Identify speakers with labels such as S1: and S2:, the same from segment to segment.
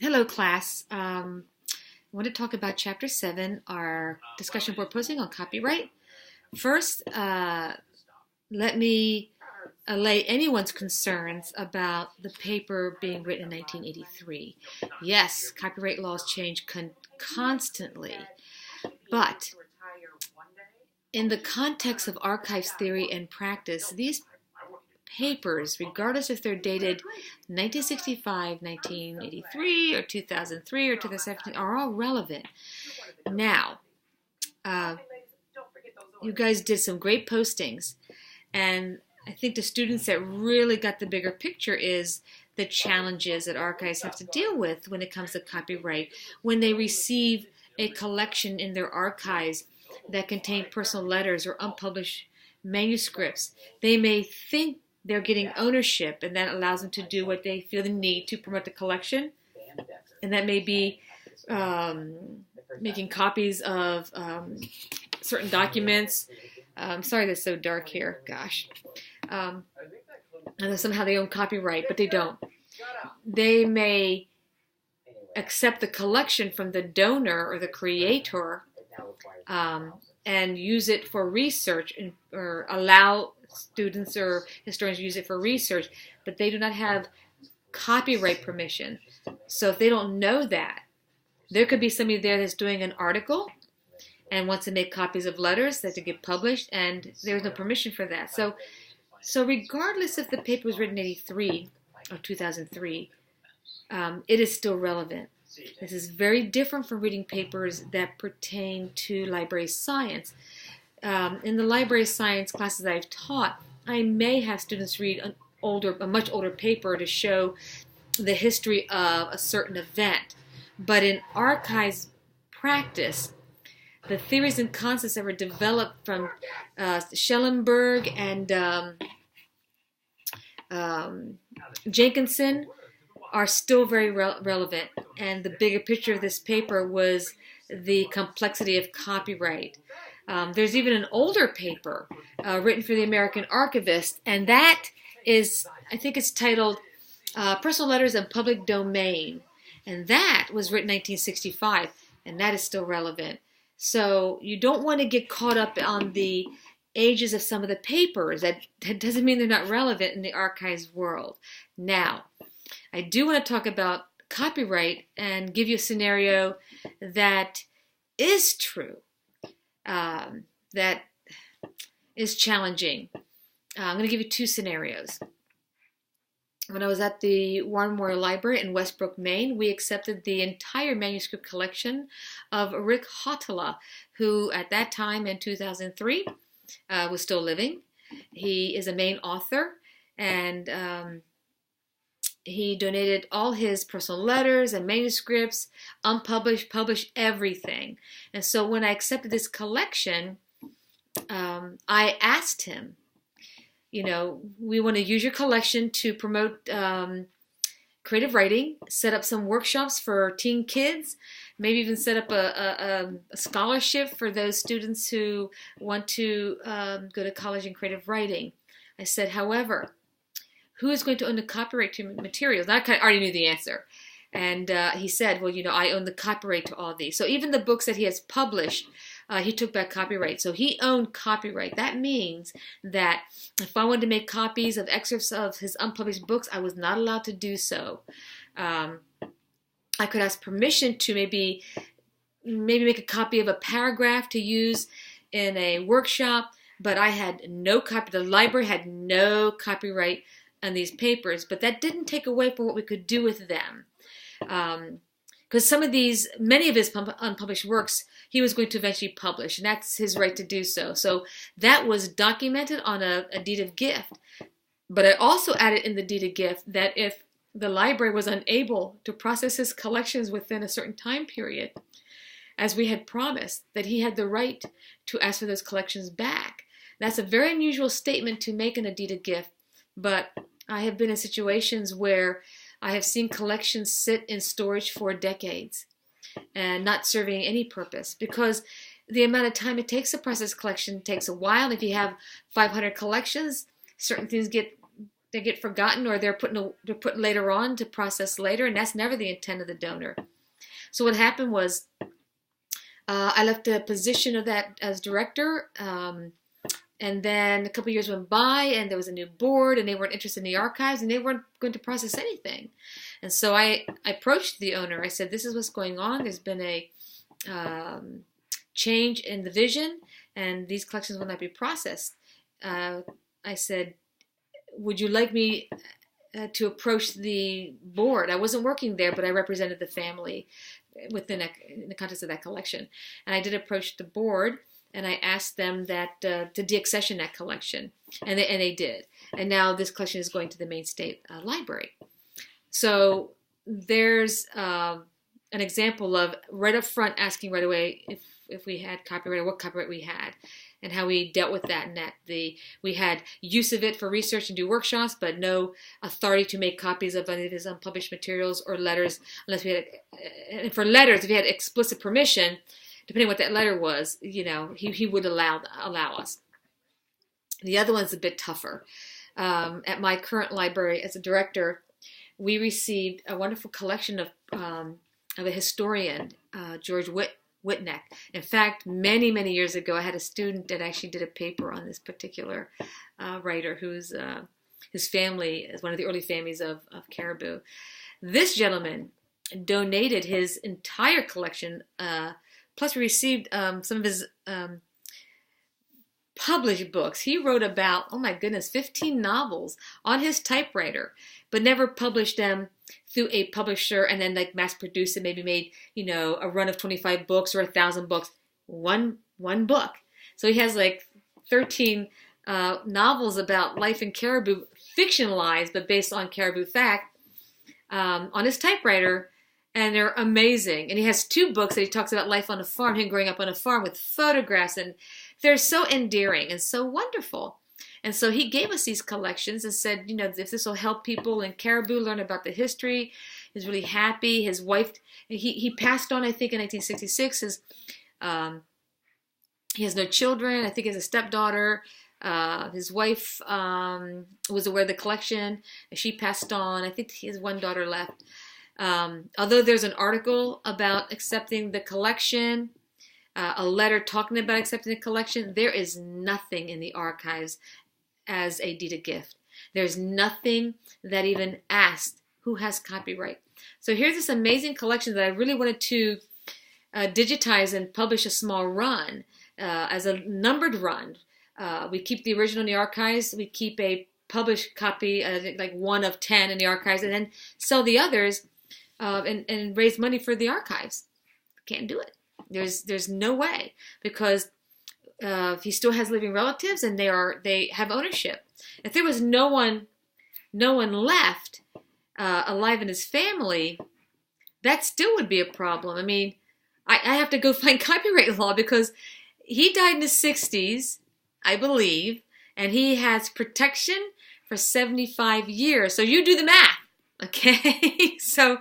S1: Hello, class. I want to talk about Chapter 7, our discussion board posting on copyright. First, let me allay anyone's concerns about the paper being written in 1983. Yes, copyright laws change constantly, but in the context of archives theory and practice, these papers, regardless if they're dated 1965, 1983, or 2003, or 2017, are all relevant. Now, you guys did some great postings, and I think the students that really got the bigger picture is the challenges that archives have to deal with when it comes to copyright. When they receive a collection in their archives that contain personal letters or unpublished manuscripts, they may think they're getting ownership, and that allows them to do what they feel the need to promote the collection. And that may be making copies of certain documents. Sorry that's so dark here, gosh. And somehow they own copyright, but they don't. They may accept the collection from the donor or the creator and use it for research or allow students or historians to use it for research, but they do not have copyright permission. So if they don't know that, there could be somebody there that's doing an article and wants to make copies of letters that to get published, and there's no permission for that. So regardless if the paper was written in 83 or 2003, it is still relevant. This is very different from reading papers that pertain to library science. In the library science classes I've taught, I may have students read a much older paper to show the history of a certain event. But in archives practice, the theories and concepts that were developed from Schellenberg and Jenkinson are still very relevant. And the bigger picture of this paper was the complexity of copyright. There's even an older paper written for the American Archivist, and that is, I think it's titled Personal Letters in Public Domain. And that was written in 1965, and that is still relevant. So you don't want to get caught up on the ages of some of the papers. That doesn't mean they're not relevant in the archives world. Now, I do want to talk about copyright and give you a scenario that is true, that is challenging. I'm going to give you two scenarios. When I was at the Warren Memorial Library in Westbrook, Maine, we accepted the entire manuscript collection of Rick Hotela, who at that time in 2003 was still living. He is a Maine author, and he donated all his personal letters and manuscripts, unpublished, published, everything. And so when I accepted this collection, I asked him, you know, we want to use your collection to promote creative writing, set up some workshops for teen kids, maybe even set up a scholarship for those students who want to go to college in creative writing. I said, however, who is going to own the copyright to materials? And I already knew the answer. And he said, well, you know, I own the copyright to all these. So even the books that he has published, he took back copyright. So he owned copyright. That means that if I wanted to make copies of excerpts of his unpublished books, I was not allowed to do so. I could ask permission to maybe make a copy of a paragraph to use in a workshop, but I had no copy. The library had no copyright on these papers, but that didn't take away from what we could do with them. Because many of his unpublished works, he was going to eventually publish, and that's his right to do so. So that was documented on a deed of gift. But I also added in the deed of gift that if the library was unable to process his collections within a certain time period, as we had promised, that he had the right to ask for those collections back. That's a very unusual statement to make in a deed of gift, but I have been in situations where I have seen collections sit in storage for decades and not serving any purpose, because the amount of time it takes to process collection takes a while. If you have 500 collections, certain things get they get forgotten, or they're put later on to process later, and that's never the intent of the donor. So what happened was, I left the position of that as director, and then a couple years went by, and there was a new board, and they weren't interested in the archives, and they weren't going to process anything. And so I approached the owner. I said, "This is what's going on. There's been a change in the vision, and these collections will not be processed." I said, "Would you like me to approach the board?" I wasn't working there, but I represented the family in the context of that collection. And I did approach the board, and I asked them that to deaccession that collection, and they did. And now this collection is going to the Maine State Library. So there's an example of right up front asking right away if we had copyright, or what copyright we had, and how we dealt with that. And we had use of it for research and do workshops, but no authority to make copies of any of his unpublished materials or letters, unless we had. And for letters, if we had explicit permission, depending on what that letter was, he would allow us. The other one's a bit tougher. At my current library as a director, we received a wonderful collection of a historian, George Whitneck. In fact, many, many years ago, I had a student that actually did a paper on this particular writer, whose his family is one of the early families of Caribou. This gentleman donated his entire collection, plus we received some of his published books. He wrote about, oh my goodness, 15 novels on his typewriter, but never published them through a publisher and then like mass produced and maybe made, a run of 25 books or 1,000 books. One book. So he has like 13 novels about life in Caribou, fictionalized, but based on Caribou fact, on his typewriter. And they're amazing. And he has 2 books that he talks about life on a farm, him growing up on a farm with photographs. And they're so endearing and so wonderful. And so he gave us these collections and said, if this will help people in Caribou learn about the history, he's really happy. His wife, he passed on, I think, in 1966. He has no children. I think he has a stepdaughter. His wife was aware of the collection. She passed on. I think he has one daughter left. Although there's an article about accepting the collection, a letter talking about accepting the collection, there is nothing in the archives as a deed of gift. There's nothing that even asked who has copyright. So here's this amazing collection that I really wanted to digitize and publish a small run as a numbered run. We keep the original in the archives. We keep a published copy, like 1 of 10 in the archives, and then sell the others and raise money for the archives. Can't do it. There's no way, because he still has living relatives and they have ownership. If there was no one left alive in his family, that still would be a problem. I mean, I have to go find copyright law, because he died in his 60s, I believe, and he has protection for 75 years. So you do the math, okay? So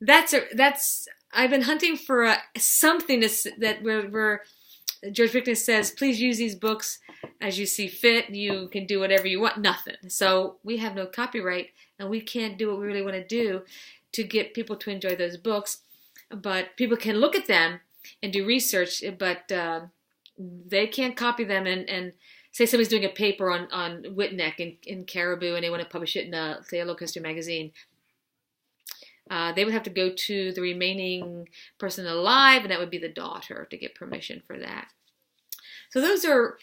S1: that's I've been hunting for something that where George Whitneck says, please use these books as you see fit. You can do whatever you want. Nothing. So we have no copyright, and we can't do what we really want to do to get people to enjoy those books. But people can look at them and do research, but they can't copy them and say somebody's doing a paper on Whitneck in Caribou and they want to publish it in, say, a local history magazine. They would have to go to the remaining person alive, and that would be the daughter, to get permission for that. So those are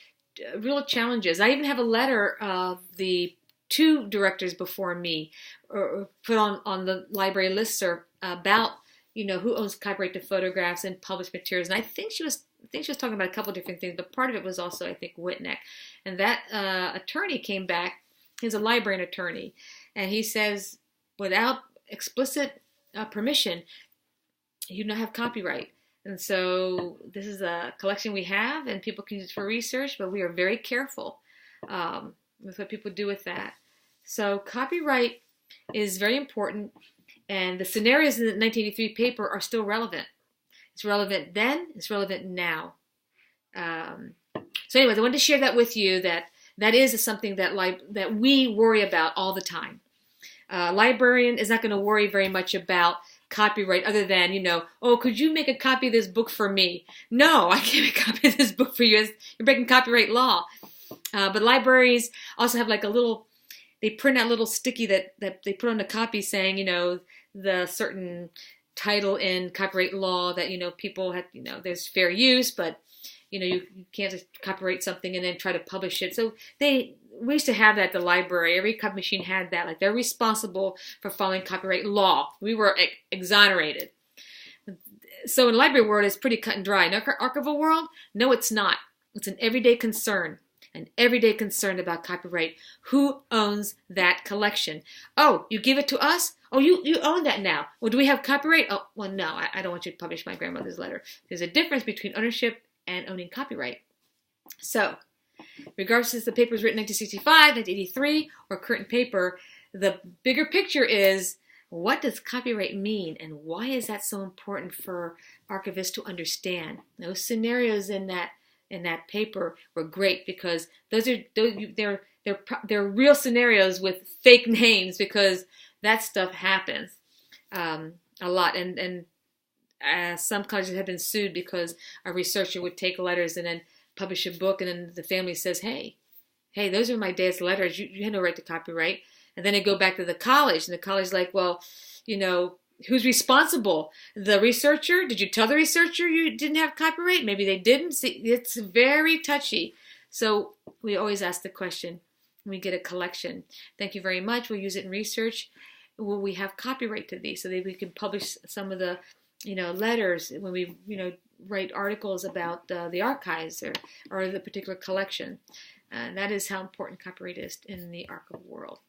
S1: real challenges. I even have a letter of the 2 directors before me put on the library listserv about who owns copyright to photographs and published materials. And I think she was talking about a couple of different things, but part of it was also, I think, Whitneck. And that attorney came back. He's a librarian attorney, and he says, without explicit permission, you don't have copyright. And so this is a collection we have, and people can use it for research, but we are very careful with what people do with that. So copyright is very important, and the scenarios in the 1983 paper are still relevant. It's relevant then, it's relevant now. So anyways, I wanted to share that with you, that that is something that that we worry about all the time. Librarian is not going to worry very much about copyright other than, oh, could you make a copy of this book for me? No, I can't make a copy of this book for you. You're breaking copyright law. But libraries also have like they print out little sticky that they put on the copy saying, the certain title in copyright law that, people have, there's fair use, but, you can't just copyright something and then try to publish it. So we used to have that at the library. Every copy machine had that. Like, they're responsible for following copyright law. We were exonerated. So in library world, it's pretty cut and dry. In archival world, no, it's not. It's an everyday concern. An everyday concern about copyright. Who owns that collection? Oh, you give it to us? Oh, you own that now. Well, do we have copyright? Oh, well, no, I don't want you to publish my grandmother's letter. There's a difference between ownership and owning copyright. So, regardless if the paper was written in 1965, 1983, or current paper, the bigger picture is, what does copyright mean, and why is that so important for archivists to understand? Those scenarios in that paper were great because they're real scenarios with fake names, because that stuff happens a lot, and some colleges have been sued because a researcher would take letters and then publish a book, and then the family says, hey, those are my dad's letters. You had no right to copyright. And then they go back to the college, and the college is like, well, who's responsible? The researcher? Did you tell the researcher you didn't have copyright? Maybe they didn't. See, it's very touchy. So we always ask the question when we get a collection. Thank you very much. We'll use it in research. Will we have copyright to these so that we can publish some of the, letters when we, write articles about the archives or the particular collection? And that is how important copyright is in the archival world.